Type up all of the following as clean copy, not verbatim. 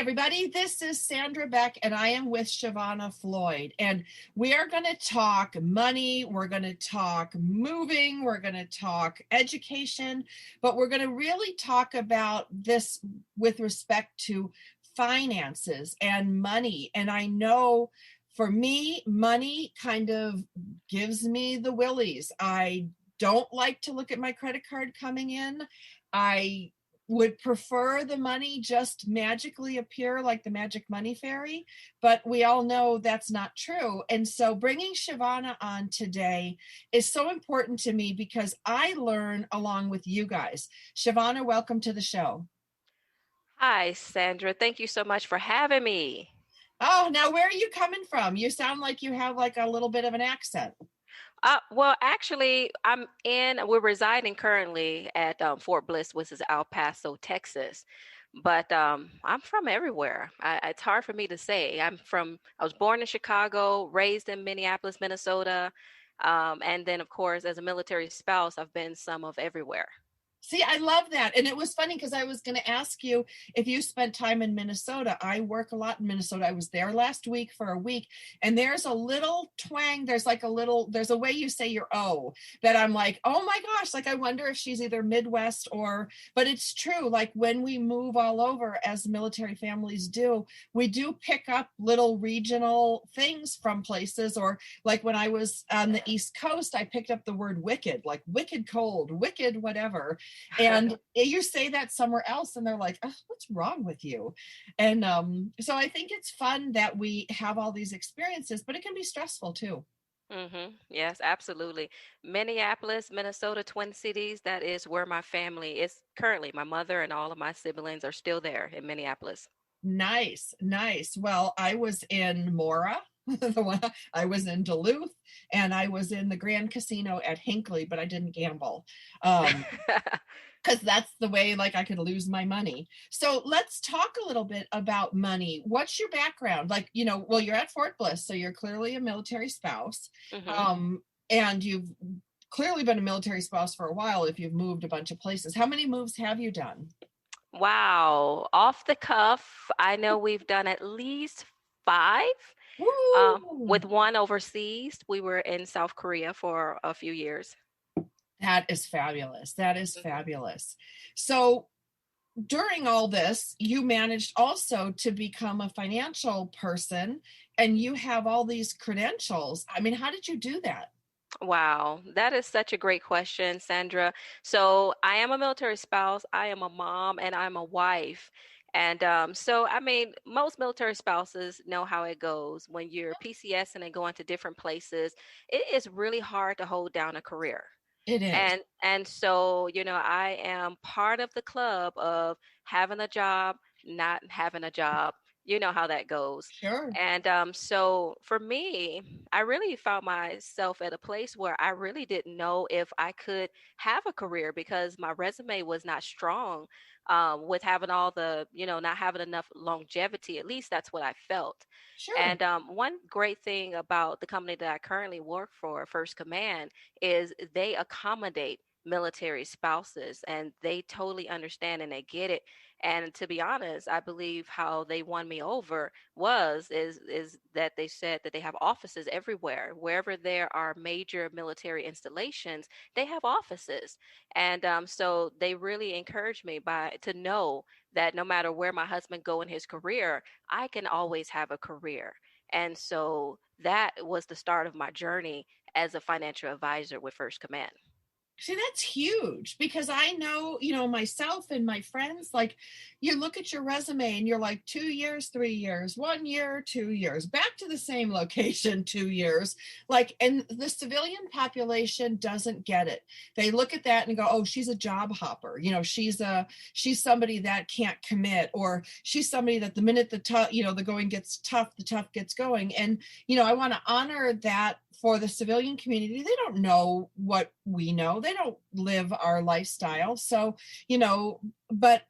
everybody, this is Sandra Beck, and I am with Shavona Floyd. And we are going to talk money, we're going to talk moving, we're going to talk education, but we're going to really talk about this with respect to finances and money. And I know for me, money kind of gives me the willies. I don't like to look at my credit card coming in. I would prefer the money just magically appear like the magic money fairy, but we all know that's not true. And so bringing Shavona on today is so important to me because I learn along with you guys. Shavona, welcome to the show. Hi, Sandra. Thank you so much for having me. Oh, now where are you coming from? You sound like you have like a little bit of an accent. Well, actually, we're residing currently at Fort Bliss, which is El Paso, Texas. But I'm from everywhere. It's hard for me to say. I was born in Chicago, raised in Minneapolis, Minnesota. And then, of course, as a military spouse, I've been some of everywhere. See, I love that. And it was funny because I was going to ask you if you spent time in Minnesota. I work a lot in Minnesota. I was there last week for a week, and there's a little twang. There's a way you say your O that I'm like, oh my gosh, like I wonder if she's either Midwest but it's true. Like when we move all over, as military families do, we do pick up little regional things from places. Or like when I was on the East Coast, I picked up the word wicked, like wicked cold, wicked whatever. And you say that somewhere else and they're like, oh, what's wrong with you? And so I think it's fun that we have all these experiences, but it can be stressful too. Yes, absolutely. Minneapolis, Minnesota, Twin Cities, that is where my family is currently. My mother and all of my siblings are still there in Minneapolis. Nice, nice. Well, I was in Mora. I was in Duluth, and I was in the Grand Casino at Hinckley, but I didn't gamble. Because that's the way like I could lose my money. So let's talk a little bit about money. What's your background? Like, well, you're at Fort Bliss, so you're clearly a military spouse. hmm And you've clearly been a military spouse for a while if you've moved a bunch of places. How many moves have you done? Wow. Off the cuff, I know we've done at least five, Woo! with one overseas. We were in South Korea for a few years. That is fabulous. That is Mhm. fabulous. So during all this, you managed also to become a financial person and you have all these credentials. I mean, how did you do that? Wow, that is such a great question, Sandra. So I am a military spouse, I am a mom, and I'm a wife. And I mean, most military spouses know how it goes. When you're PCS and then going to different places, it is really hard to hold down a career. It is. I am part of the club of having a job, not having a job. You know how that goes. Sure. And so for me, I really found myself at a place where I really didn't know if I could have a career because my resume was not strong, with having all not having enough longevity. At least that's what I felt. Sure. And one great thing about the company that I currently work for, First Command, is they accommodate military spouses and they totally understand and they get it. And to be honest, I believe how they won me over is that they said that they have offices everywhere. Wherever there are major military installations, they have offices. And so they really encouraged me by to know that no matter where my husband go in his career, I can always have a career. And so that was the start of my journey as a financial advisor with First Command. See, that's huge because I know, myself and my friends, like you look at your resume and you're like 2 years, 3 years, 1 year, 2 years, back to the same location, 2 years. Like, and the civilian population doesn't get it. They look at that and go, oh, she's a job hopper. She's somebody that can't commit, or she's somebody that the minute the going gets tough, the tough gets going. And, I want to honor that for the civilian community. They don't know what we know. They don't live our lifestyle. So, but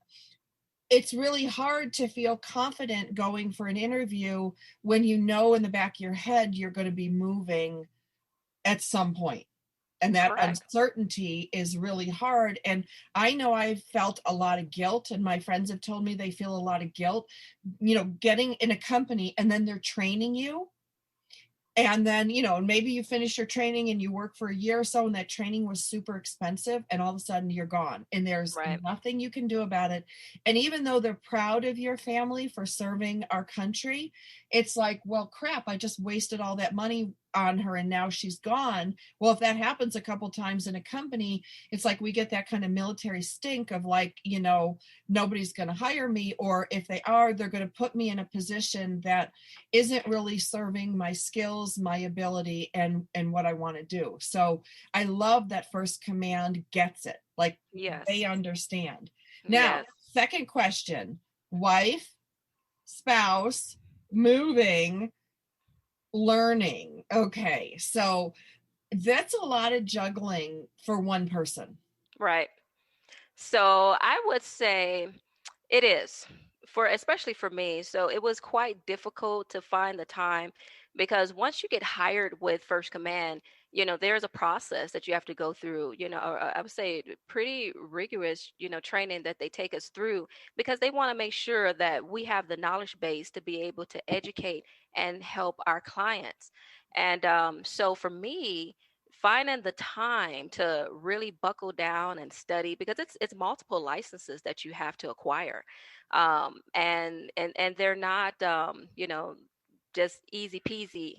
it's really hard to feel confident going for an interview when you know in the back of your head you're going to be moving at some point. And that Correct. uncertainty is really hard. And I know I've felt a lot of guilt, and my friends have told me they feel a lot of guilt, getting in a company and then they're training you, and then maybe you finish your training and you work for a year or so, and that training was super expensive, and all of a sudden you're gone and there's Right. nothing you can do about it. And even though they're proud of your family for serving our country, it's like, well, crap, I just wasted all that money on her and now she's gone. Well, if that happens a couple times in a company, it's like we get that kind of military stink of like, nobody's going to hire me, or if they are, they're going to put me in a position that isn't really serving my skills, my ability, and what I want to do. So I love that First Command gets it. Like, Yes. they understand. Now, Yes. second question: wife, spouse, moving, learning. Okay, so that's a lot of juggling for one person. Right. So I would say it is for especially for me. So it was quite difficult to find the time because once you get hired with First Command, there's a process that you have to go through, or I would say pretty rigorous, training that they take us through because they want to make sure that we have the knowledge base to be able to educate and help our clients. And so for me, finding the time to really buckle down and study because it's multiple licenses that you have to acquire, and they're not just easy peasy.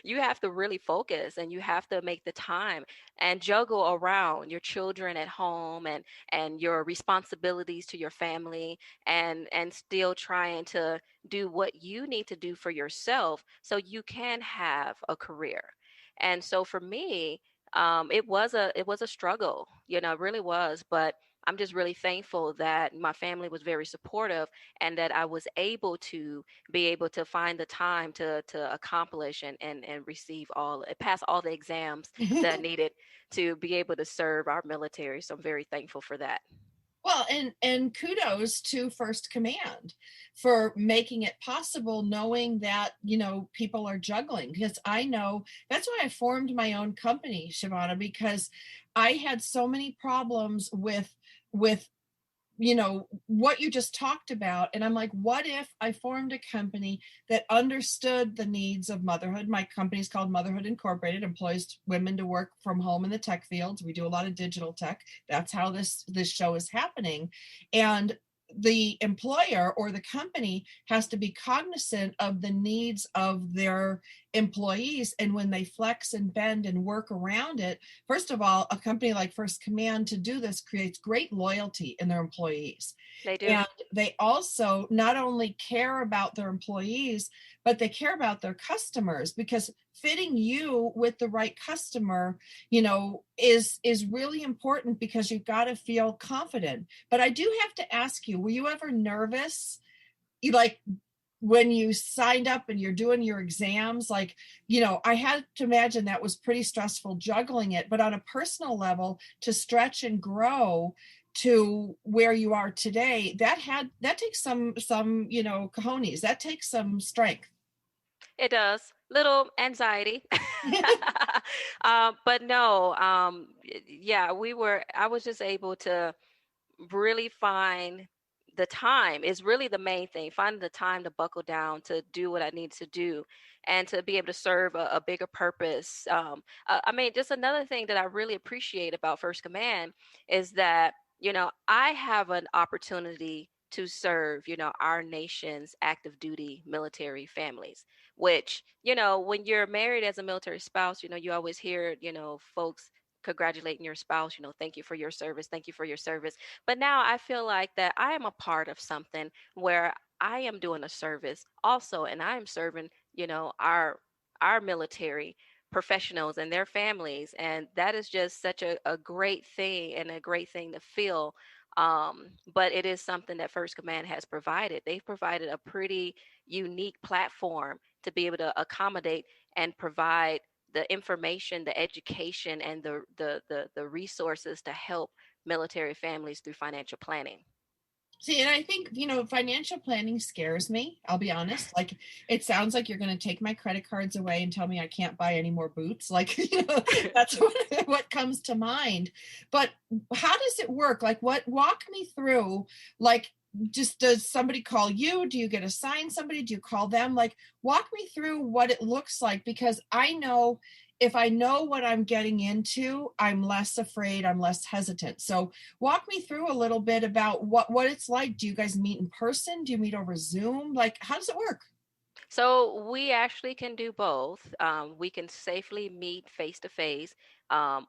You have to really focus and you have to make the time and juggle around your children at home and your responsibilities to your family and still trying to do what you need to do for yourself so you can have a career. And so for me, it was a struggle, it really was. But I'm just really thankful that my family was very supportive and that I was able to be able to find the time to accomplish and receive pass all the exams that I needed to be able to serve our military. So I'm very thankful for that. Well, and kudos to First Command for making it possible, knowing that, people are juggling. Because I know that's why I formed my own company, Shavana, because I had so many problems with what you just talked about. And I'm like, what if I formed a company that understood the needs of motherhood? My company is called Motherhood Incorporated, employs women to work from home in the tech fields. We do a lot of digital tech. That's how this show is happening. And the employer or the company has to be cognizant of the needs of their employees, and when they flex and bend and work around it, first of all, a company like First Command to do this creates great loyalty in their employees. They do. And they also not only care about their employees, but they care about their customers, because fitting you with the right customer, is really important, because you've got to feel confident. But I do have to ask you, were you ever nervous? You like when you signed up and you're doing your exams, like, I had to imagine that was pretty stressful juggling it, but on a personal level, to stretch and grow to where you are today, that takes some cojones, that takes some strength. It does. Little anxiety. But no, yeah, I was just able to really find the time is really the main thing. Finding the time to buckle down to do what I need to do and to be able to serve a bigger purpose. I mean, just another thing that I really appreciate about First Command is that, I have an opportunity to serve, our nation's active duty military families, which, when you're married as a military spouse, you always hear, folks congratulating your spouse, thank you for your service, thank you for your service. But now I feel like that I am a part of something where I am doing a service also, and I am serving, our military professionals and their families. And that is just such a great thing and a great thing to feel. But it is something that First Command has provided. They've provided a pretty unique platform to be able to accommodate and provide the information, the education, and the resources to help military families through financial planning. See, and I think, financial planning scares me. I'll be honest. Like, it sounds like you're going to take my credit cards away and tell me I can't buy any more boots. Like, that's what comes to mind. But how does it work? Like, walk me through, like, just does somebody call you? Do you get assigned somebody? Do you call them? Like, walk me through what it looks like, because I know if I know what I'm getting into, I'm less afraid, I'm less hesitant. So walk me through a little bit about what it's like. Do you guys meet in person? Do you meet over Zoom? Like, how does it work? So we actually can do both. We can safely meet face to face,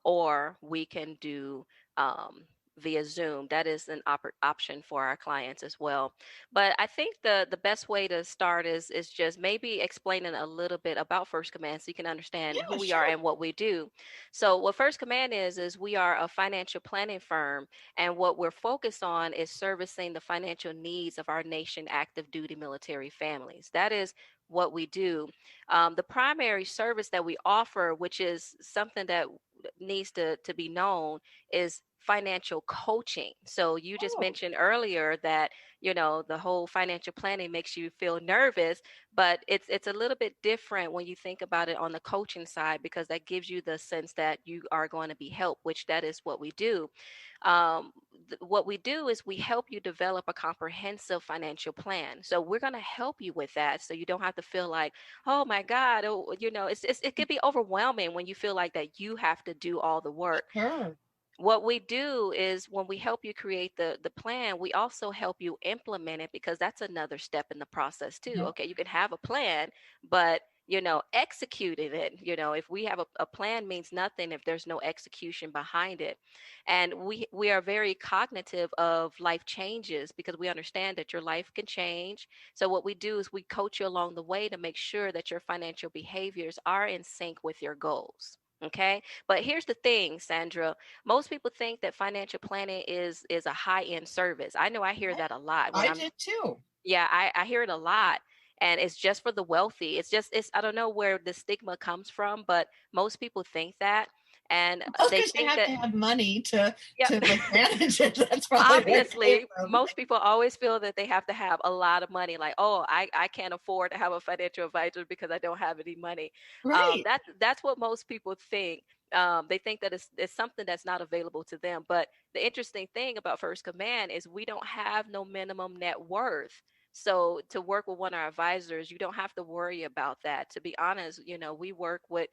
or we can do um, via Zoom. That is an option for our clients as well. But I think the best way to start is just maybe explaining a little bit about First Command so you can understand who Yeah, we are sure. and what we do. So what First Command is we are a financial planning firm, and what we're focused on is servicing the financial needs of our nation active duty military families. That is what we do. The primary service that we offer, which is something that needs to be known, is financial coaching. So you just Oh, mentioned earlier that the whole financial planning makes you feel nervous, but it's a little bit different when you think about it on the coaching side, because that gives you the sense that you are going to be helped, which that is what we do. What we do is we help you develop a comprehensive financial plan. So we're going to help you with that, so you don't have to feel like, oh my God, oh, it could be overwhelming when you feel like that you have to do all the work. sure. What we do is when we help you create the plan, we also help you implement it, because that's another step in the process too. Yeah. Okay, you can have a plan, but executing it, if we have a plan, means nothing if there's no execution behind it. And we are very cognitive of life changes, because we understand that your life can change. So what we do is we coach you along the way to make sure that your financial behaviors are in sync with your goals. Okay, but here's the thing, Sandra. Most people think that financial planning is a high-end service. I know I hear that a lot when I I'm did too. yeah, I hear it a lot. And it's just for the wealthy. It's I don't know where the stigma comes from, but most people think that. And Well, they because you think have that, to have money to yeah, like manage it. That's probably where it came obviously, from. most people always feel that they have to have a lot of money. Like, oh, I can't afford to have a financial advisor because I don't have any money. Right. That's what most people think. They think that it's something that's not available to them. But the interesting thing about First Command is we don't have no minimum net worth. So to work with one of our advisors, you don't have to worry about that. To be honest, we work with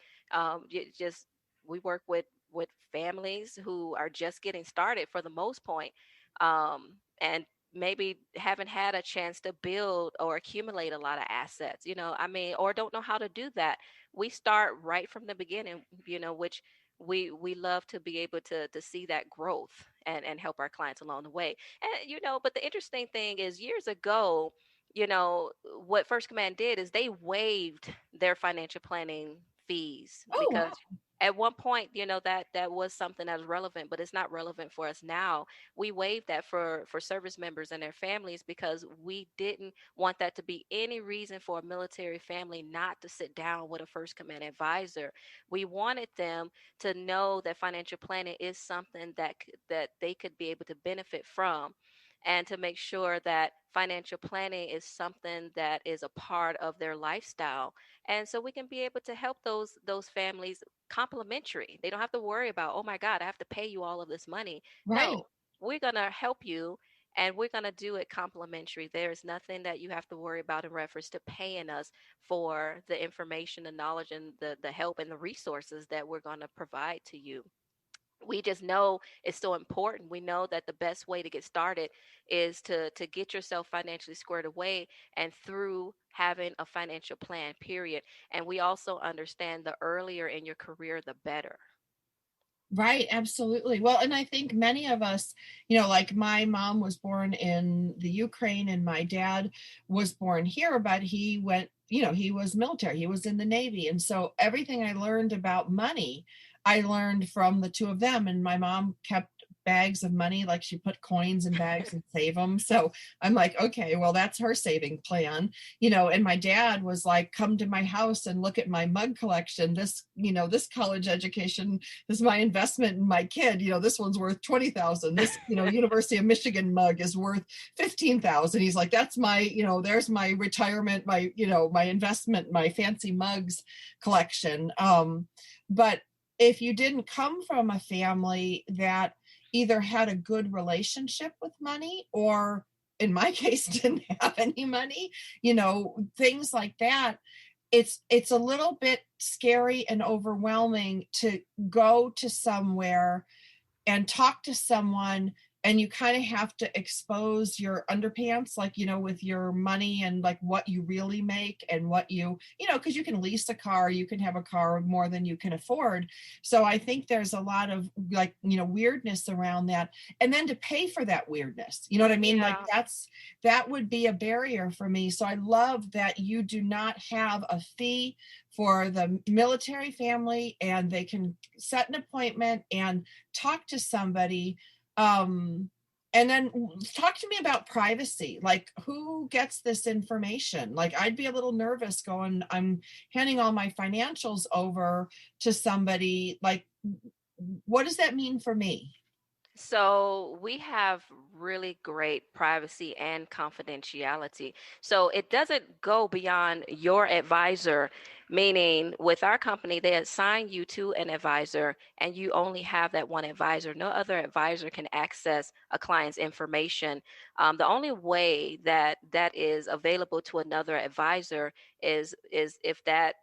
just we work with families who are just getting started for the most point, and maybe haven't had a chance to build or accumulate a lot of assets, I mean, or don't know how to do that. We start right from the beginning, which we love to be able to see that growth and help our clients along the way. And but the interesting thing is, years ago, what First Command did is they waived their financial planning fees, Oh, because wow. at one point, that was something that was relevant, but it's not relevant for us now. We waived that for service members and their families, because we didn't want that to be any reason for a military family not to sit down with a First Command advisor. We wanted them to know that financial planning is something that they could be able to benefit from, and to make sure that financial planning is something that is a part of their lifestyle. And so we can be able to help those families complimentary. They don't have to worry about, oh my God, I have to pay you all of this money. Right. No, we're going to help you, and we're going to do it complimentary. There's nothing that you have to worry about in reference to paying us for the information, the knowledge, and the help and the resources that we're going to provide to you. We just know it's so important. We know that the best way to get started is to get yourself financially squared away, and through having a financial plan, period. And we also understand the earlier in your career, the better. Right, absolutely. Well, and I think many of us, like my mom was born in the Ukraine and my dad was born here, but he went, he was military, he was in the Navy. And so everything I learned about money, I learned from the two of them. And my mom kept bags of money, like she put coins in bags and save them. So I'm like, okay, well, that's her saving plan, and my dad was like, come to my house and look at my mug collection. This college education is my investment in my kid. This one's worth 20,000. This, University of Michigan mug is worth 15,000. He's like, that's my, there's my retirement, my investment, my fancy mugs collection. But if you didn't come from a family that either had a good relationship with money, or in my case didn't have any money, things like that, it's a little bit scary and overwhelming to go to somewhere and talk to someone, and you kind of have to expose your underpants, like, with your money, and like what you really make, and what because you can lease a car, you can have a car more than you can afford. So I think there's a lot of, like, weirdness around that, and then to pay for that weirdness, you know what I mean? Like, Yeah. that would be a barrier for me. So I love that you do not have a fee for the military family, and they can set an appointment and talk to somebody. And then talk to me about privacy. Like, who gets this information? Like, I'd be a little nervous going, I'm handing all my financials over to somebody. Like, what does that mean for me? So we have really great privacy and confidentiality. So it doesn't go beyond your advisor, meaning with our company, they assign you to an advisor and you only have that one advisor. No other advisor can access a client's information. The only way that that is available to another advisor is if that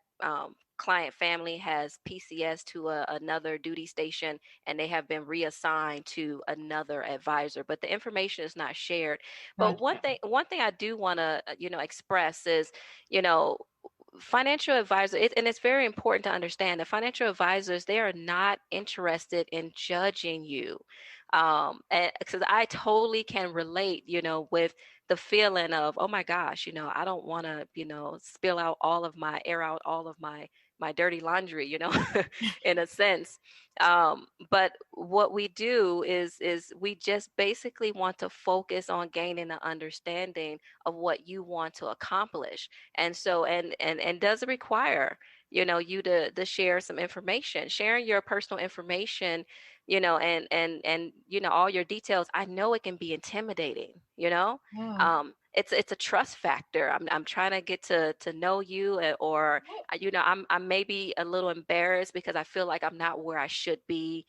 client family has PCS to another duty station and they have been reassigned to another advisor, but the information is not shared. But Gotcha. one thing I do want to express is, you know financial advisor, and it's very important to understand that financial advisors, they are not interested in judging you. And because I totally can relate, with the feeling of, oh my gosh, I don't want to, spill out all of my air out all of my dirty laundry, in a sense. But what we do is we just basically want to focus on gaining an understanding of what you want to accomplish. And so, and does it require, you to share some information, sharing your personal information, and all your details. I know it can be intimidating, Yeah. it's a trust factor. I'm trying to get to know you, or I'm maybe a little embarrassed because I feel like I'm not where I should be.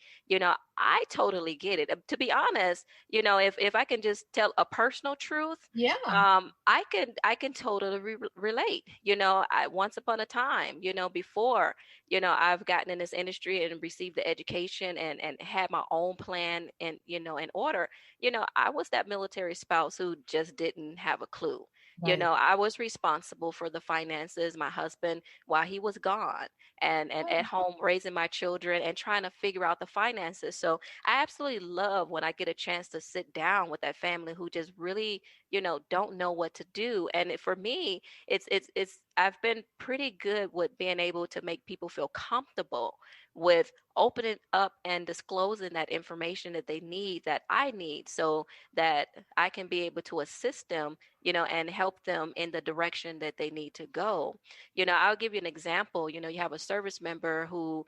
I totally get it. To be honest, if I can just tell a personal truth, Yeah. I can totally relate. I once upon a time, before, I've gotten in this industry and received the education and had my own plan and, in order. I was that military spouse who just didn't have a clue. Right. I was responsible for the finances, my husband, while he was gone, and Oh, at home raising my children and trying to figure out the finances. So I absolutely love when I get a chance to sit down with that family who just really, don't know what to do. And for me, it's I've been pretty good with being able to make people feel comfortable with opening up and disclosing that information that they need, that I need, so that I can be able to assist them, and help them in the direction that they need to go. I'll give you an example. You have a service member who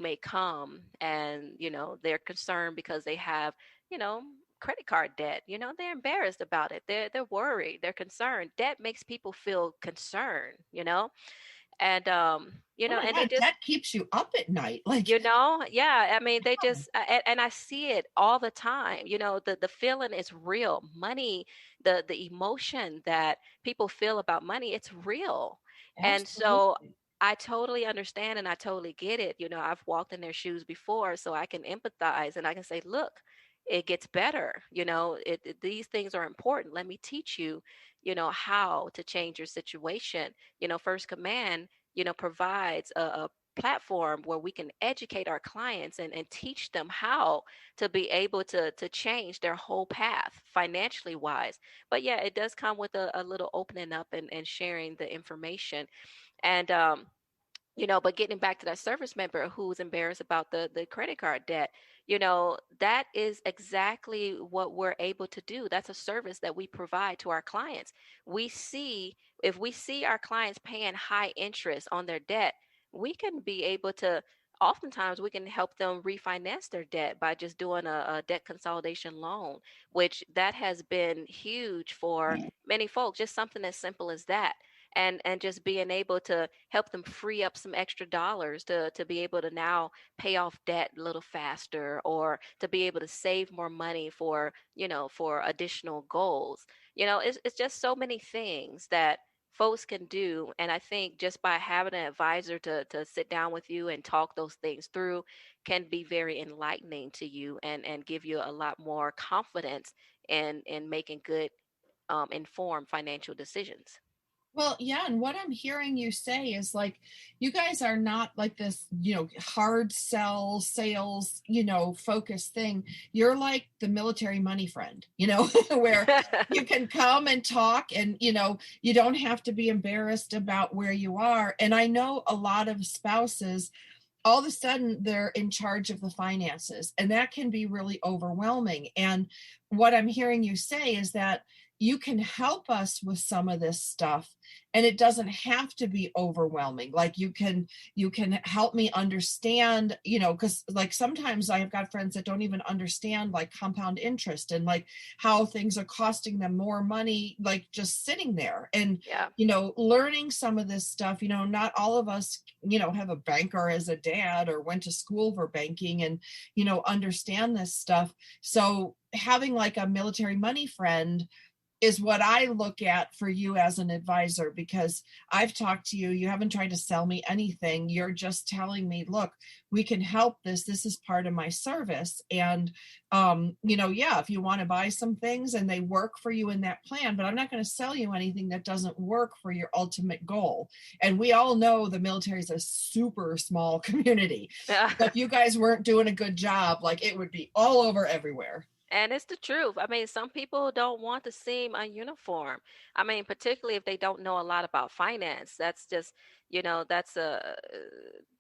may come and, they're concerned because they have, you know, credit card debt. They're embarrassed about it. They're worried. They're concerned. Debt makes people feel concerned, and oh my and they God, just, that keeps you up at night. Like, yeah, I mean, they just, and I see it all the time. The feeling is real. Money, the emotion that people feel about money, it's real. And so absolutely. I totally understand and I totally get it. I've walked in their shoes before, so I can empathize and I can say, look, it gets better. These things are important. Let me teach you, how to change your situation. First Command, provides a platform where we can educate our clients and teach them how to be able to change their whole path financially wise. But yeah, it does come with a little opening up and sharing the information. And but getting back to that service member who's embarrassed about the credit card debt, that is exactly what we're able to do. That's a service that we provide to our clients. We see, if we see our clients paying high interest on their debt, we can be able to, oftentimes, we can help them refinance their debt by just doing a debt consolidation loan, which that has been huge for many folks, just something as simple as that. And just being able to help them free up some extra dollars to be able to now pay off debt a little faster, or to be able to save more money for, for additional goals. It's just so many things that folks can do. And I think just by having an advisor to sit down with you and talk those things through can be very enlightening to you, and give you a lot more confidence in making good, informed financial decisions. Well, yeah, and what I'm hearing you say is like you guys are not like this, hard sell sales, focused thing. You're like the military money friend, where you can come and talk and, you don't have to be embarrassed about where you are. And I know a lot of spouses all of a sudden they're in charge of the finances, and that can be really overwhelming. And what I'm hearing you say is that you can help us with some of this stuff, and it doesn't have to be overwhelming. Like you can help me understand, because like sometimes I have got friends that don't even understand like compound interest and like how things are costing them more money like just sitting there. And Yeah. learning some of this stuff, not all of us, have a banker as a dad or went to school for banking and, understand this stuff. So having like a military money friend is what I look at for you as an advisor, because I've talked to you. You haven't tried to sell me anything. You're just telling me, look, we can help this. This is part of my service. And, yeah, if you want to buy some things and they work for you in that plan, but I'm not going to sell you anything that doesn't work for your ultimate goal. And we all know the military is a super small community. Yeah. So if you guys weren't doing a good job, like it would be all over everywhere. And it's the truth. I mean, some people don't want to seem ununiform. I mean, particularly if they don't know a lot about finance. That's just, that's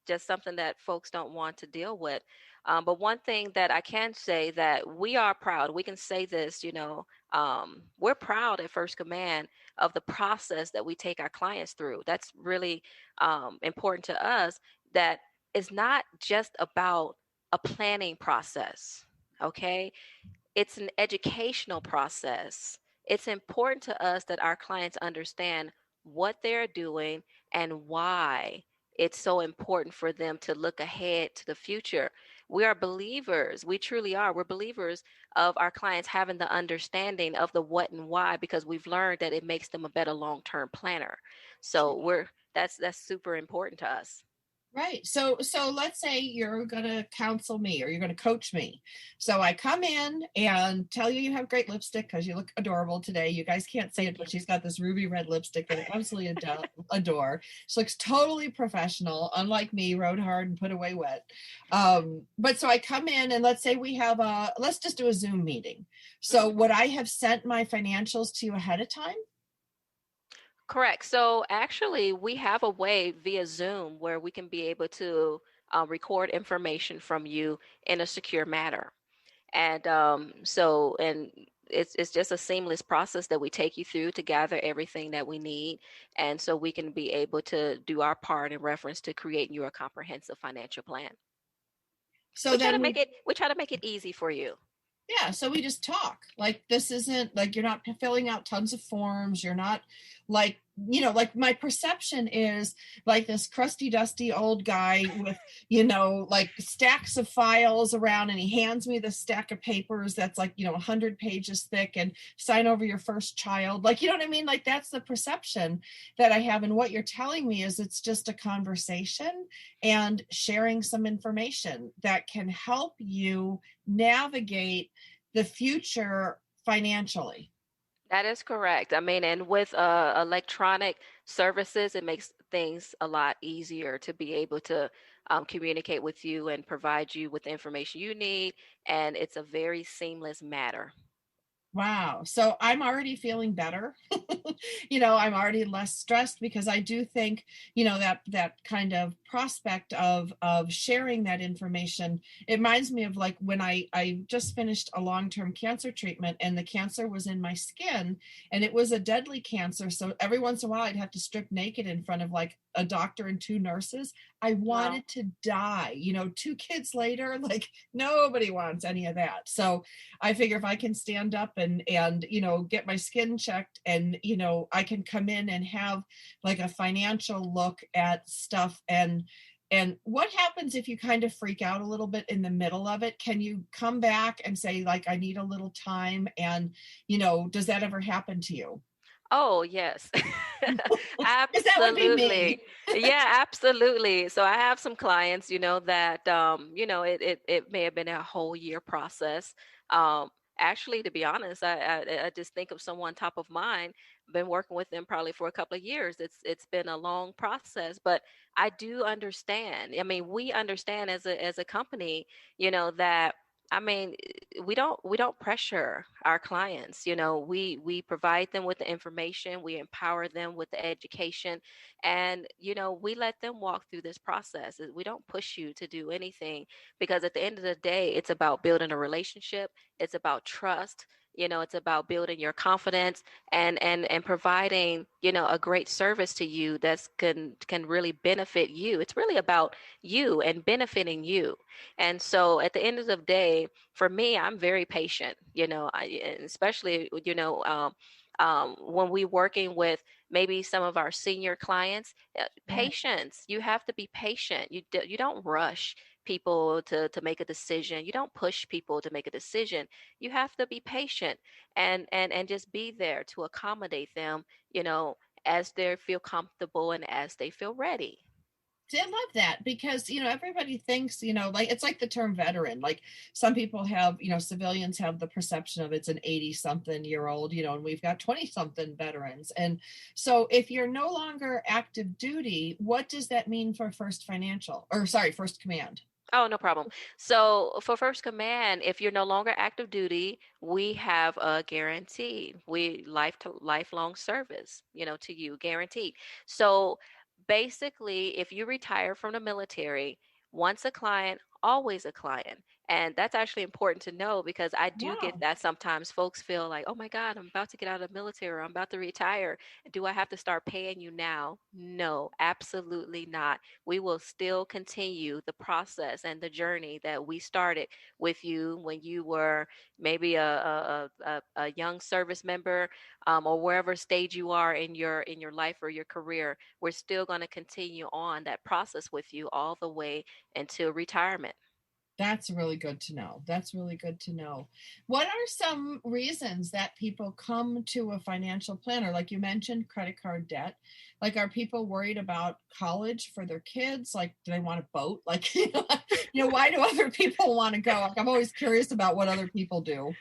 just something that folks don't want to deal with. But one thing that I can say, that we are proud, we can say this, we're proud at First Command of the process that we take our clients through. That's really important to us, that it's not just about a planning process. Okay, it's an educational process. It's important to us that our clients understand what they're doing and why it's so important for them to look ahead to the future. We are believers. We truly are. We're believers of our clients having the understanding of the what and why, because we've learned that it makes them a better long-term planner. So that's super important to us. Right. So let's say you're going to counsel me or you're going to coach me. So I come in and tell you have great lipstick because you look adorable today. You guys can't see it, Thank you. but she's got this ruby red lipstick that I absolutely adore. She looks totally professional, unlike me, rode hard and put away wet. But so I come in and let's say we have let's just do a Zoom meeting. So Mhm. would I have sent my financials to you ahead of time? Correct. So actually, we have a way via Zoom where we can be able to record information from you in a secure manner. And it's just a seamless process that we take you through to gather everything that we need, and so we can be able to do our part in reference to creating you a comprehensive financial plan. So We try to then make we it we try to make it easy for you. Yeah, so we just talk. Like this isn't like you're not filling out tons of forms. You're not like, like my perception is like this crusty, dusty old guy with, like stacks of files around and he hands me this stack of papers that's like, 100 pages thick and sign over your first child. Like, you know what I mean? Like that's the perception that I have. And what you're telling me is it's just a conversation and sharing some information that can help you navigate the future financially. That is correct. I mean, and with electronic services, it makes things a lot easier to be able to communicate with you and provide you with the information you need. And it's a very seamless matter. Wow. So I'm already feeling better. I'm already less stressed because I do think, that kind of prospect of sharing that information, it reminds me of like when I just finished a long-term cancer treatment and the cancer was in my skin and it was a deadly cancer. So every once in a while I'd have to strip naked in front of like a doctor and two nurses. I Wow. wanted to die. Two kids later, like nobody wants any of that. So I figure if I can stand up and get my skin checked and I can come in and have like a financial look at stuff and what happens if you kind of freak out a little bit in the middle of it? Can you come back and say like I need a little time and does that ever happen to you? Oh, yes. Because that would be Absolutely. me. Yeah, absolutely. So I have some clients, that it may have been a whole year process. Um, Actually, to be honest, I just think of someone top of mind, been working with them probably for a couple of years. It's been a long process, but I do understand. I mean, we understand as a company, that I mean, we don't pressure our clients. We provide them with the information, we empower them with the education, and we let them walk through this process. We don't push you to do anything, because at the end of the day, it's about building a relationship. It's about trust. It's about building your confidence and providing a great service to you that's can really benefit you. It's really about you and benefiting you. And so at the end of the day, for me, I'm very patient, and especially, when we working with maybe some of our senior clients, Right. patience. You have to be patient. You don't rush people to make a decision. You don't push people to make a decision. You have to be patient and just be there to accommodate them, as they feel comfortable and as they feel ready. See, I love that because everybody thinks like it's like the term veteran. Like some people have civilians have the perception of it's an 80 something year old, and we've got 20 something veterans. And so if you're no longer active duty, what does that mean for First Financial, or sorry, First Command? Oh, no problem. So for First Command, if you're no longer active duty, we have a guarantee. We lifelong service, to you, guaranteed. So basically, if you retire from the military, once a client, always a client. And that's actually important to know, because I do get Wow. that sometimes folks feel like, oh my God, I'm about to get out of the military, or I'm about to retire. Do I have to start paying you now? No, absolutely not. We will still continue the process and the journey that we started with you when you were maybe a young service member, or wherever stage you are in your life or your career. We're still going to continue on that process with you all the way until retirement. That's really good to know. That's really good to know. What are some reasons that people come to a financial planner? Like you mentioned, credit card debt. Like, are people worried about college for their kids? Like, do they want a boat? Like, why do other people want to go? Like, I'm always curious about what other people do.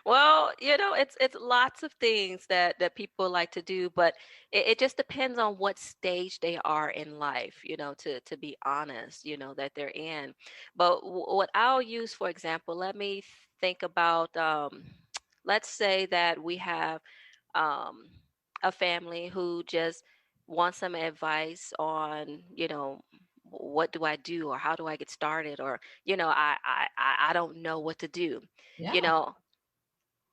Well, it's lots of things that people like to do, but it just depends on what stage they are in life, to be honest, that they're in. But what I'll use, for example, let me think about, let's say that we have um, a family who just wants some advice on, what do I do, or how do I get started, or I don't know what to do. You Yeah. know,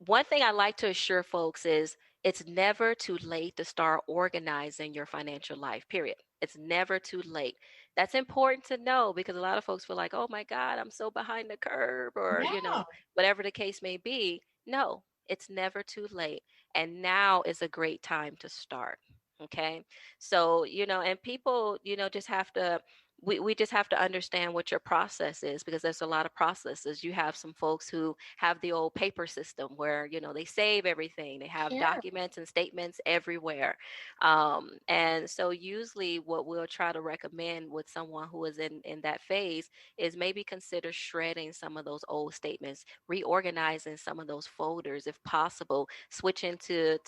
One thing I like to assure folks is it's never too late to start organizing your financial life, period. It's never too late. That's important to know, because a lot of folks feel like, oh my God, I'm so behind the curve, or, Yeah. whatever the case may be. No, it's never too late. And now is a great time to start. Okay. So, and people, just have to, we just have to understand what your process is, because there's a lot of processes. You have some folks who have the old paper system where they save everything. They have Sure. documents and statements everywhere. And so usually what we'll try to recommend with someone who is in that phase is maybe consider shredding some of those old statements, reorganizing some of those folders if possible, switching to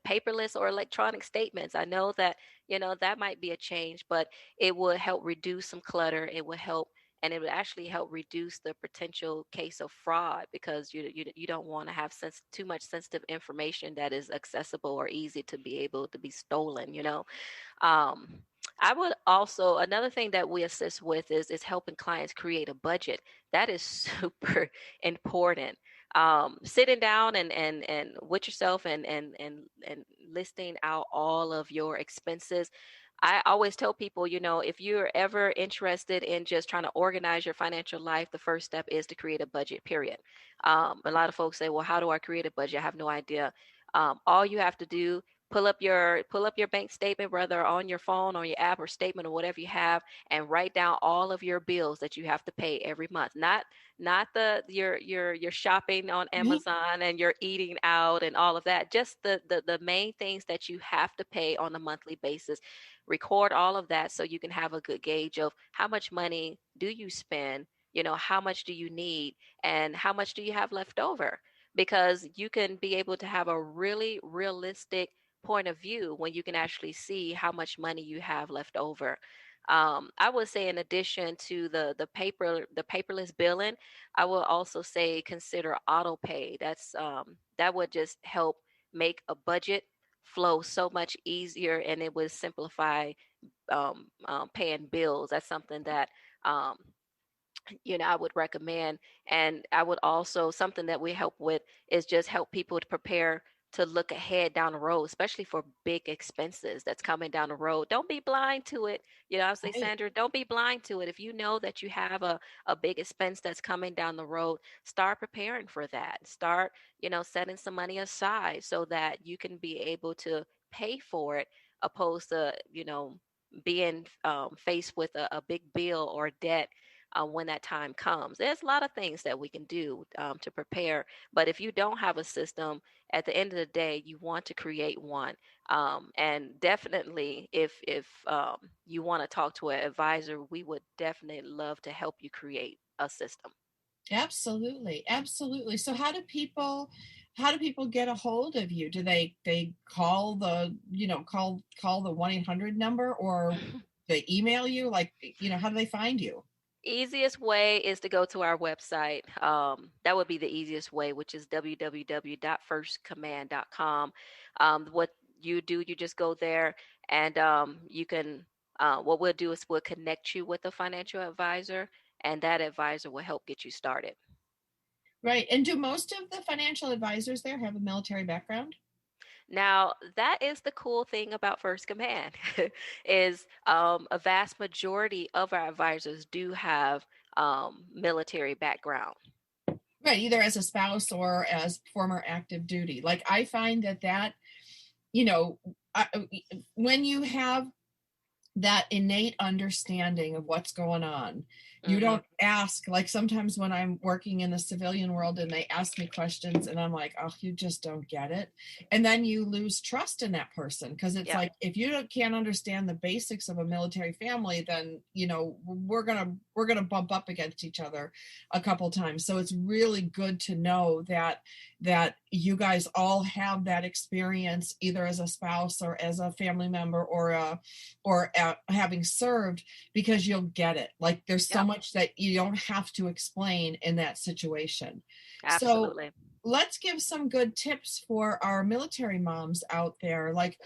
paperless or electronic statements. I know that that might be a change, but it would help reduce some clutter. It would help and it would actually help reduce the potential case of fraud, because you don't want to have too much sensitive information that is accessible or easy to be able to be stolen, um, I would also, another thing that we assist with is helping clients create a budget. That is super important. Sitting down and with yourself and listing out all of your expenses. I always tell people, if you're ever interested in just trying to organize your financial life, the first step is to create a budget, period. A lot of folks say, well, how do I create a budget? I have no idea. All you have to do, pull up your bank statement, whether on your phone or your app or statement or whatever you have, and write down all of your bills that you have to pay every month. Not your shopping on Amazon and your eating out and all of that. Just the main things that you have to pay on a monthly basis. Record all of that so you can have a good gauge of how much money do you spend, how much do you need, and how much do you have left over, because you can be able to have a really realistic point of view when you can actually see how much money you have left over. I would say, in addition to the paperless billing, I will also say consider auto pay. That would just help make a budget flow so much easier, and it would simplify paying bills. That's something that um, I would recommend. And I would also, something that we help with is just help people to prepare to look ahead down the road, especially for big expenses that's coming down the road. Don't be blind to it. I say, Right. Sandra, don't be blind to it. If you know that you have a big expense that's coming down the road, start preparing for that. Start, setting some money aside so that you can be able to pay for it, opposed to, being faced with a big bill or debt when that time comes. There's a lot of things that we can do to prepare. But if you don't have a system, at the end of the day, you want to create one. And definitely, if you want to talk to an advisor, we would definitely love to help you create a system. Absolutely. Absolutely. So how do people get a hold of you? Do they call call the 1-800 number, or they email you? Like, how do they find you? Easiest way is to go to our website. That would be the easiest way, which is www.firstcommand.com. What you do, you just go there, and you can. What we'll do is we'll connect you with a financial advisor, and that advisor will help get you started. Right. And do most of the financial advisors there have a military background? Now, that is the cool thing about First Command, is a vast majority of our advisors do have military background. Right, either as a spouse or as former active duty. Like, I find that you know, I, when you have that innate understanding of what's going on. You Hmm. don't ask, like sometimes when I'm working in the civilian world and they ask me questions and I'm like, oh, you just don't get it. And then you lose trust in that person, because it's Yep. like, if you can't understand the basics of a military family, then we're gonna bump up against each other a couple times. So it's really good to know that you guys all have that experience, either as a spouse or as a family member or having served, because you'll get it. Like, there's so Yep. much that you don't have to explain in that situation. So Absolutely. let's give some good tips for our military moms out there. Like,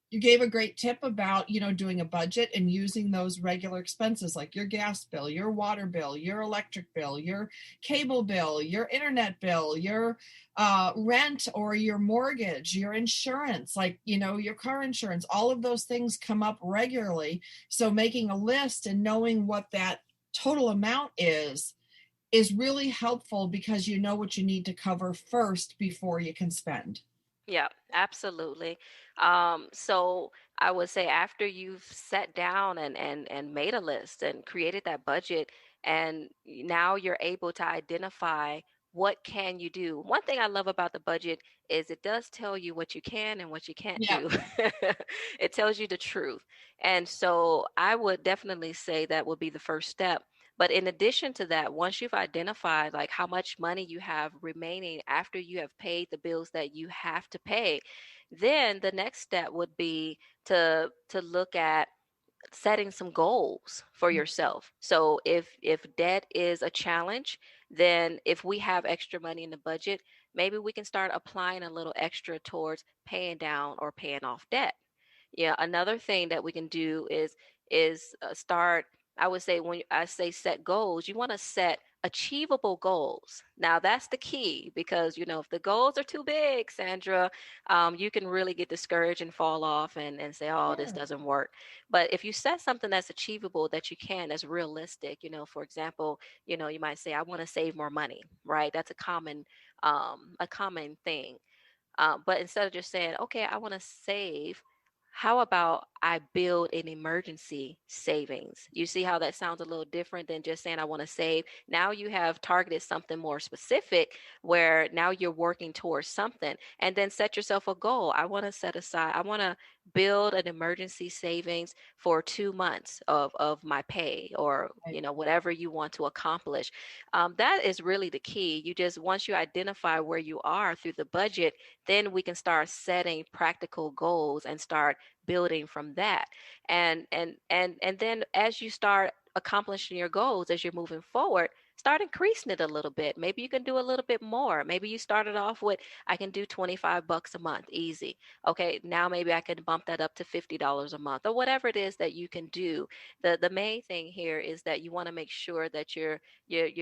you gave a great tip about doing a budget and using those regular expenses, like your gas bill, your water bill, your electric bill, your cable bill, your internet bill, your rent or your mortgage, your insurance, like your car insurance. All of those things come up regularly, so making a list and knowing what that total amount is really helpful, because you know what you need to cover first before you can spend. Yeah, absolutely. So I would say, after you've sat down and made a list and created that budget, and now you're able to identify what can you do. One thing I love about the budget is it does tell you what you can and what you can't Yeah. do. It tells you the truth. And so I would definitely say that would be the first step. But in addition to that, once you've identified like how much money you have remaining after you have paid the bills that you have to pay, then the next step would be to look at setting some goals for yourself. So if debt is a challenge, then if we have extra money in the budget, maybe we can start applying a little extra towards paying down or paying off debt. Yeah, another thing that we can do is start. I would say when I say set goals, you want to set achievable goals. Now that's the key because if the goals are too big, Sandra, you can really get discouraged and fall off and say, oh, this Sure. doesn't work. But if you set something that's achievable, that you can, that's realistic, for example, you might say, I want to save more money, right? That's a common thing. But instead of just saying, okay, I want to save, how about I build an emergency savings? You see how that sounds a little different than just saying, I want to save. Now you have targeted something more specific where now you're working towards something, and then set yourself a goal. I want to set aside, I want to build an emergency savings for 2 months of my pay, or, Right. whatever you want to accomplish. That is really the key. Once you identify where you are through the budget, then we can start setting practical goals and start building from that. And then as you start accomplishing your goals, as you're moving forward, start increasing it a little bit. Maybe you can do a little bit more. Maybe you started off with, I can do 25 bucks a month, easy. Okay, now maybe I can bump that up to $50 a month, or whatever it is that you can do. The main thing here is that you want to make sure that you're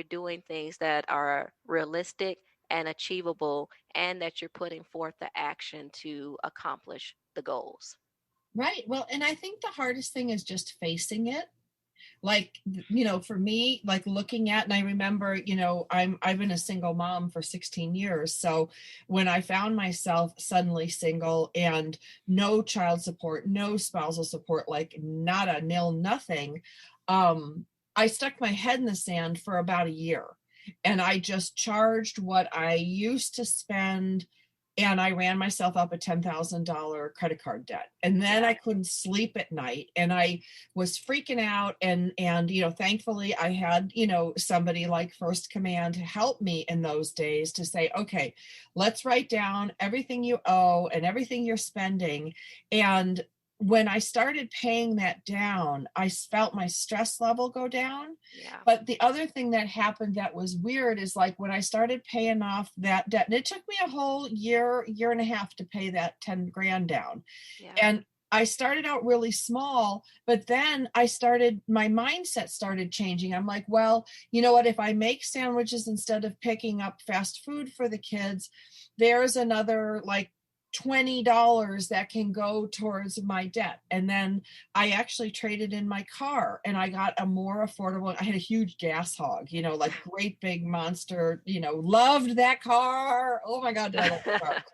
doing things that are realistic and achievable, and that you're putting forth the action to accomplish the goals. Right. Well, and I think the hardest thing is just facing it. Like, for me, like looking at, and I remember, I've been a single mom for 16 years. So when I found myself suddenly single and no child support, no spousal support, like nada, nil, nothing, I stuck my head in the sand for about a year. And I just charged what I used to spend, and I ran myself up a $10,000 credit card debt. And then Yeah. I couldn't sleep at night, and I was freaking out. And thankfully I had, somebody like First Command to help me in those days to say, okay, let's write down everything you owe and everything you're spending. And when I started paying that down, I felt my stress level go down. Yeah. But the other thing that happened that was weird is, like, when I started paying off that debt, and it took me a whole year and a half to pay that 10 grand down. Yeah. And I started out really small, but then my mindset started changing. I'm like, well, you know what? If I make sandwiches instead of picking up fast food for the kids, there's another like $20 that can go towards my debt. And then I actually traded in my car, and I got a more affordable. I had a huge gas hog, like great big monster, loved that car. Oh my God, did I love the car.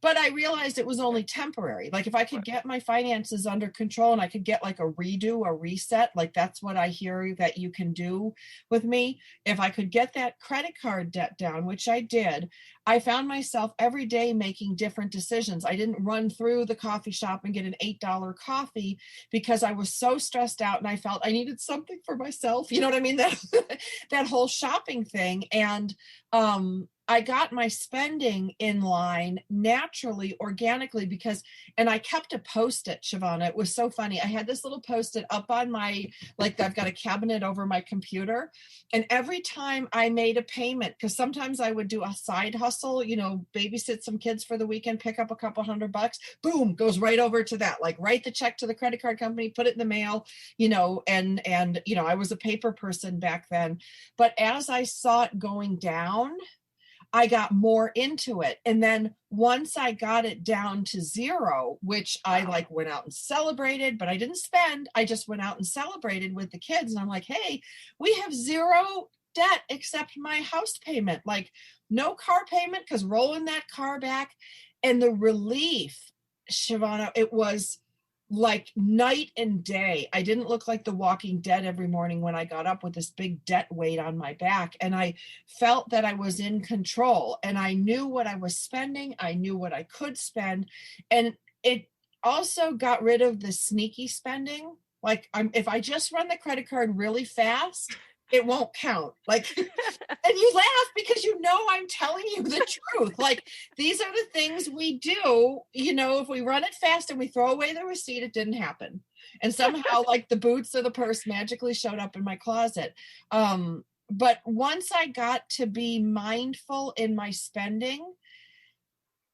But I realized it was only temporary. Like, if I could get my finances under control and I could get like a redo, a reset, like that's what I hear that you can do with me. If I could get that credit card debt down, which I did, I found myself every day making different decisions. I didn't run through the coffee shop and get an $8 coffee because I was so stressed out and I felt I needed something for myself. You know what I mean? That whole shopping thing. And I got my spending in line naturally, organically, and I kept a post-it, Shavona. It was so funny. I had this little post-it up on I've got a cabinet over my computer. And every time I made a payment, because sometimes I would do a side hustle, babysit some kids for the weekend, pick up a couple $100, boom, goes right over to that. Like, write the check to the credit card company, put it in the mail, and I was a paper person back then. But as I saw it going down, I got more into it. And then once I got it down to zero, which I Wow. like went out and celebrated, but I didn't spend, I just went out and celebrated with the kids. And I'm like, hey, we have zero debt except my house payment, like no car payment, because rolling that car back, and the relief, Shavana, it was like night and day. I didn't look like the Walking Dead every morning when I got up with this big debt weight on my back. And I felt that I was in control, and I knew what I was spending. I knew what I could spend. And it also got rid of the sneaky spending. Like, if I just run the credit card really fast, it won't count. Like, and you laugh because you know I'm telling you the truth. Like, these are the things we do. If we run it fast and we throw away the receipt, it didn't happen. And somehow, like, the boots or the purse magically showed up in my closet. But once I got to be mindful in my spending,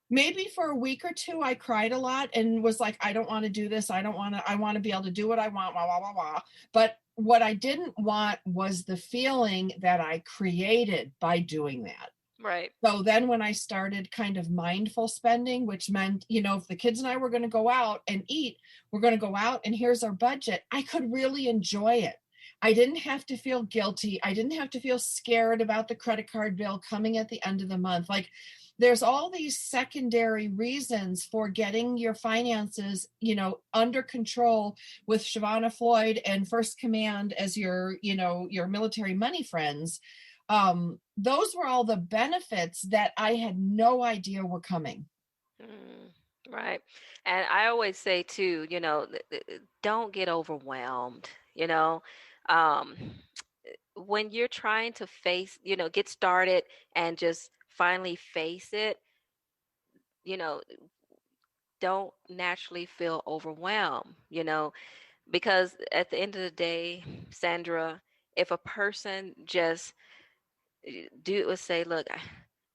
maybe for a week or two, I cried a lot and was like, I don't want to do this. I want to be able to do what I want, blah, blah, blah, blah. But what I didn't want was the feeling that I created by doing that. Right. So then when I started kind of mindful spending, which meant, if the kids and I were going to go out and eat, we're going to go out and here's our budget, I could really enjoy it. I didn't have to feel guilty. I didn't have to feel scared about the credit card bill coming at the end of the month. Like, there's all these secondary reasons for getting your finances, under control with Shavona Floyd and First Command as your military money friends. Those were all the benefits that I had no idea were coming. Right. And I always say too, don't get overwhelmed, you know. Um, when you're trying to get started and just finally face it, you know, don't naturally feel overwhelmed, because at the end of the day, Sandra, if a person just say, look,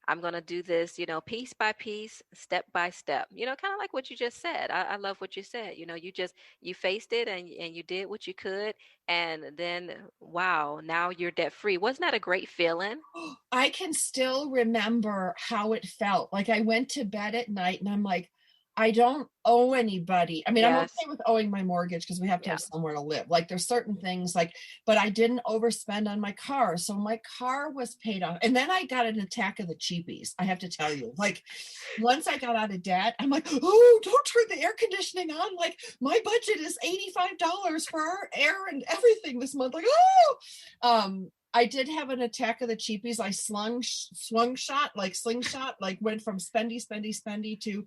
I'm going to do this, piece by piece, step by step, kind of like what you just said. I love what you said. You faced it and you did what you could. And then, wow, now you're debt free. Wasn't that a great feeling? I can still remember how it felt. Like, I went to bed at night and I'm like, I don't owe anybody. I mean, I'm Yes. okay with owing my mortgage because we have to Yeah. have somewhere to live. Like, there's certain things like, but I didn't overspend on my car. So my car was paid off. And then I got an attack of the cheapies. I have to tell you, like, once I got out of debt, I'm like, oh, don't turn the air conditioning on. Like, my budget is $85 for our air and everything this month. Like, oh, I did have an attack of the cheapies. I slingshot, like went from spendy to,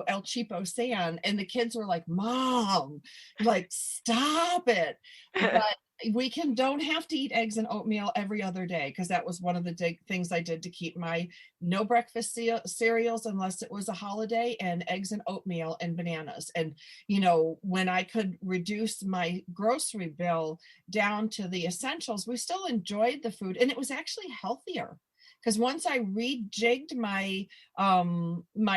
El Cheapo San. And the kids were like, Mom, like, stop it. But we don't have to eat eggs and oatmeal every other day, because that was one of the things I did to keep my no breakfast cereals unless it was a holiday, and eggs and oatmeal and bananas. And, when I could reduce my grocery bill down to the essentials, we still enjoyed the food, and it was actually healthier. Because once I rejigged my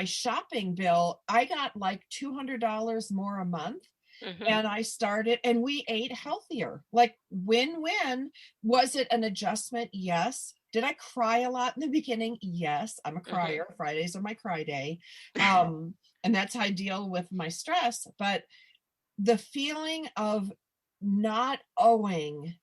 shopping bill, I got like $200 more a month. Hmm. And I started, and we ate healthier. Like, win-win. Was it an adjustment? Yes. Did I cry a lot in the beginning? Yes. I'm a Hmm. crier. Fridays are my cry day. And that's how I deal with my stress. But the feeling of not owing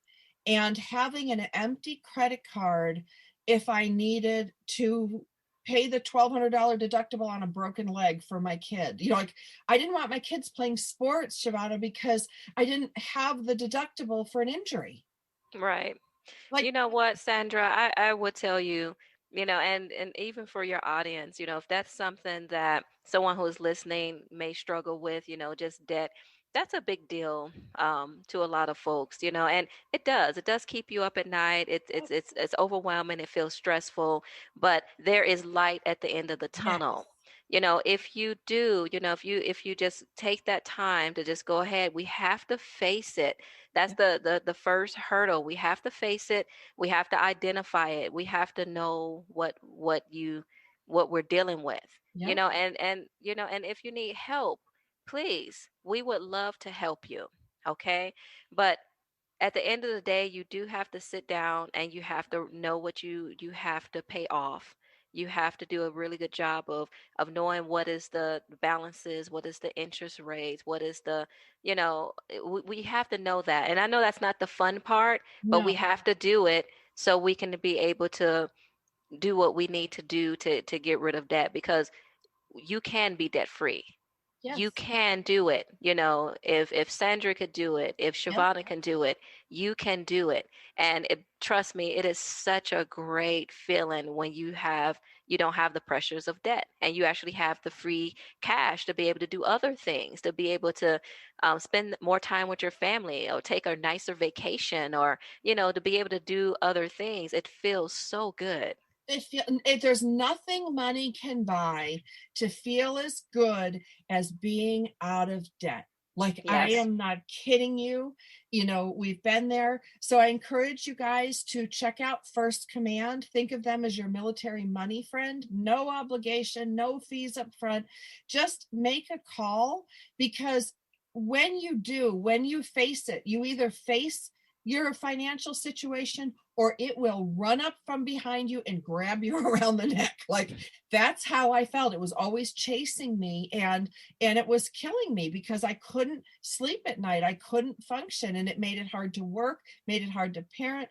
and having an empty credit card if I needed to pay the $1,200 deductible on a broken leg for my kid. Like, I didn't want my kids playing sports, Shavana, because I didn't have the deductible for an injury. Right. You Like, know what, Sandra, I would tell you, and even for your audience, if that's something that someone who's listening may struggle with, just debt, that's a big deal to a lot of folks, and it does keep you up at night. It's overwhelming. It feels stressful, but there is light at the end of the yes, tunnel. If you do, if you just take that time to just go ahead, we have to face it. That's the first hurdle. We have to face it. We have to identify it. We have to know what we're dealing with. yep, And if you need help, please, we would love to help you. Okay? But at the end of the day, you do have to sit down and you have to know what you have to pay off. You have to do a really good job of knowing what is the balances, what is the interest rates, what is we have to know that. And I know that's not the fun part, but we no, have to do it so we can be able to do what we need to do to get rid of debt, because you can be debt free. You Yes. can do it. If Sandra could do it, if Yep. Shavona can do it, you can do it. And trust me, it is such a great feeling when you don't have the pressures of debt, and you actually have the free cash to be able to do other things, to be able to spend more time with your family, or take a nicer vacation, or to be able to do other things. It feels so good. There's nothing money can buy to feel as good as being out of debt. Like, I Yes. am not kidding you. We've been there. So I encourage you guys to check out First Command. Think of them as your military money friend. No obligation, no fees up front. Just make a call, because when you face it, you either face your financial situation, or it will run up from behind you and grab you around the neck. Like, that's how I felt. It was always chasing me, and it was killing me because I couldn't sleep at night. I couldn't function, and it made it hard to work, made it hard to parent.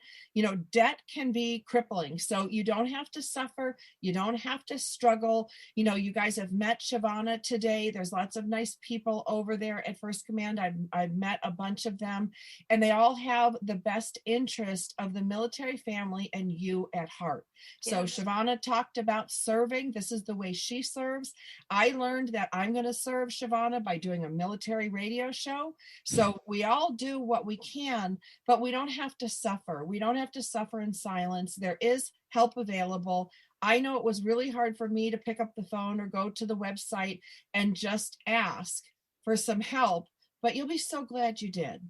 Debt can be crippling. So you don't have to suffer. You don't have to struggle. You guys have met Shavona today. There's lots of nice people over there at First Command. I've met a bunch of them, and they all have the best interest of the military family and you at heart. So Yes. Shavona talked about serving. This is the way she serves. I learned that I'm going to serve Shavona by doing a military radio show. So we all do what we can, but we don't have to suffer. We don't have to suffer in silence. There is help available. I know it was really hard for me to pick up the phone or go to the website and just ask for some help, but you'll be so glad you did.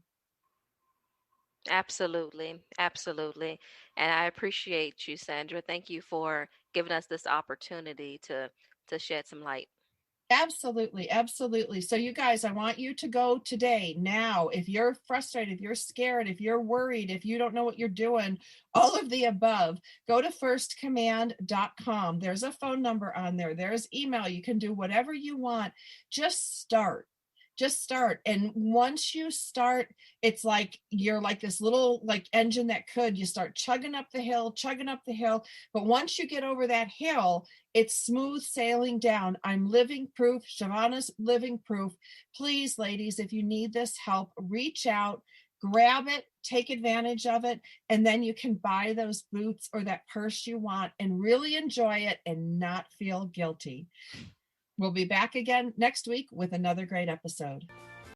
Absolutely. Absolutely. And I appreciate you, Sandra. Thank you for giving us this opportunity to shed some light. Absolutely, absolutely. So, you guys, I want you to go today, now. If you're frustrated, if you're scared, if you're worried, if you don't know what you're doing, all of the above, go to firstcommand.com. There's a phone number on there, there's email. You can do whatever you want. Just start. Just start. And once you start, it's like you're like this little like engine that could. You start chugging up the hill, chugging up the hill. But once you get over that hill, it's smooth sailing down. I'm living proof. Shavona's living proof. Please, ladies, if you need this help, reach out, grab it, take advantage of it, and then you can buy those boots or that purse you want and really enjoy it and not feel guilty. We'll be back again next week with another great episode.